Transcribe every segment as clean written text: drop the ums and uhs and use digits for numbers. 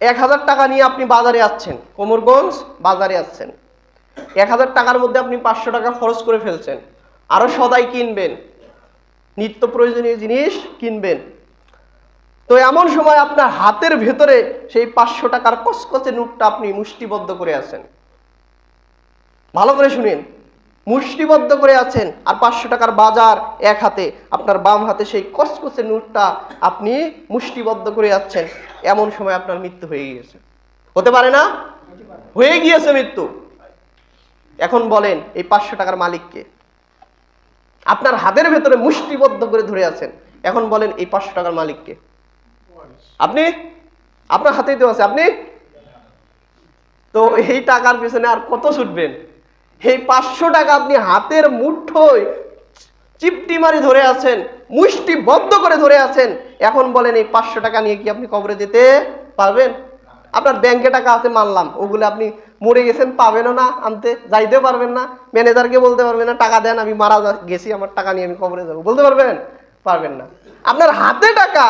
1000 টাকা নিয়ে আপনি বাজারে যাচ্ছেন, কোমরগঞ্জ বাজারে যাচ্ছেন। 1000 টাকার মধ্যে আপনি 500 টাকা খরচ করে ফেলছেন, আরো সদাই কিনবেন, নিত্য প্রয়োজনীয় জিনিস কিনবেন। তো এমন সময় আপনার হাতের ভেতরে সেই 500 টাকার কচকচে নোটটা আপনি মুষ্টিবদ্ধ করে আছেন। ভালো করে শুনেন, মুষ্টিবদ্ধ করে আছেন, আর 500 টাকার বাজার এক হাতে, আপনার বাম হাতে সেই কচকচে নোটটা আপনি মুষ্টিবদ্ধ করে আছেন। এমন সময় আপনার মৃত্যু হয়ে গিয়েছে। হতে পারে না? হয়ে গিয়েছে মৃত্যু। এখন বলেন এই 500 টাকার মালিককে? আপনার হাতের ভেতরে মুষ্টিবদ্ধ করে ধরে আছেন। এখন বলেন এই 500 টাকার মালিককে? আপনি, আপনার হাতেই তো আছে। আপনি তো এই টাকার পেছনে আর কত ছুটবেন? এই 500 টাকা আপনি হাতের মুঠোয় চিপটি মারি ধরে আছেন, মুষ্টিবদ্ধ করে ধরে আছেন। এখন বলেন এই 500 টাকা নিয়ে কি আপনি কবরে যেতে পারবেন? আপনার ব্যাংকে টাকা আছে মানলাম, ওগুলো আপনি মরে গেছেন, পাবেনও না, আনতে যাইতেও পারবেন না, ম্যানেজারকে বলতে পারবেন না টাকা দেন, আমি মারা গেছি, আমার টাকা নিয়ে আমি কবরে যাবো, বলতে পারবেন? পারবেন না। আপনার হাতে টাকা,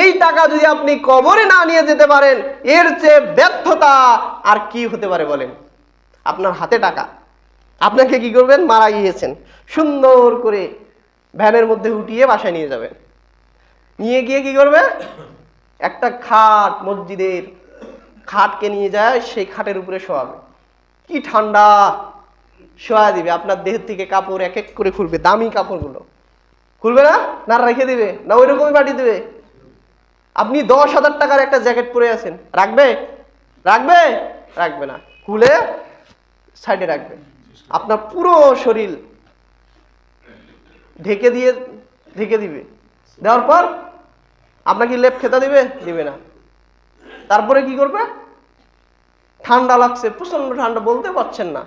এই টাকা যদি আপনি কবরে না নিয়ে যেতে পারেন, এর চেয়ে ব্যর্থতা আর কি হতে পারে বলেন? আপনার হাতে টাকা, আপনাকে কি করবেন? মারা গিয়েছেন, সুন্দর করে ভ্যানের মধ্যে উঠিয়ে বাসায় নিয়ে যাবেন। নিয়ে গিয়ে কি করবে? একটা খাট, মসজিদের খাটকে নিয়ে যায়, সেই খাটের উপরে শোয়াবে। কি ঠান্ডা, শোয়া দিবে। আপনার দেহ থেকে কাপড় এক এক করে খুলবে, দামি কাপড়গুলো খুলবে না, না রেখে দিবে, না ওই রকমই পাঠিয়ে দিবে। আপনি 10,000 টাকার একটা জ্যাকেট পরে আছেন, রাখবে? রাখবে? রাখবে না, খুলে সাইডে রাখবে। আপনার পুরো শরীর ঢেকে দিবে। দেওয়ার পর আপনাকে লেপ খেতে দিবে? দিবে না। তারপরে কি করবে? ঠান্ডা লাগছে, প্রচন্ড ঠান্ডা, বলতে পারছেন না।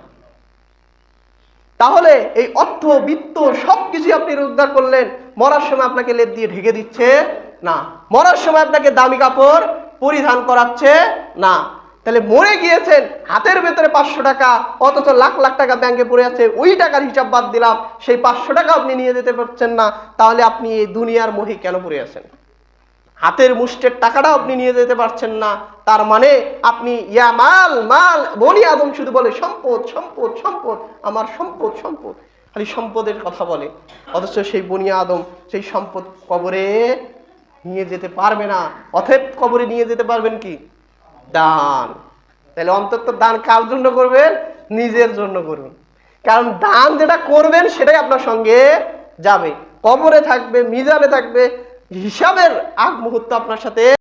তাহলে এই অর্থ, বিত্ত সবকিছু আপনি রোজগার করলেন, মরার সময় আপনাকে লেপ দিয়ে ঢেকে দিচ্ছে না, মরার সময় আপনাকে দামি কাপড় পরিধান করাচ্ছে না। তাহলে মরে গিয়েছেন, হাতের ভেতরে 500 টাকা, অথচ লাখ লাখ টাকা ব্যাংকে পড়ে আছে, ওই টাকার হিসাব বাদ দিলাম, সেই 500 টাকা আপনি নিয়ে যেতে পারছেন না। তাহলে আপনি এই দুনিয়ার মোহে কেন পড়ে আছেন? হাতের মুষ্টের টাকাটাও আপনি নিয়ে যেতে পারছেন না, তার মানে আপনি ইয়া মাল মাল, বনি আদম শুধু বলে সম্পদ সম্পদ সম্পদ, আমার সম্পদ সম্পদ, খালি সম্পদের কথা বলে, অথচ সেই বনি আদম সেই সম্পদ কবরে নিয়ে যেতে পারবে না। অতএব কবরে নিয়ে যেতে পারবেন কি? দান। তাহলে অন্তত দান কার জন্য করবেন? নিজের জন্য করুন। কারণ দান যেটা করবেন সেটাই আপনার সঙ্গে যাবে, কবরে থাকবে, মিজানে থাকবে, হিসাবের আগ মুহূর্ত আপনার সাথে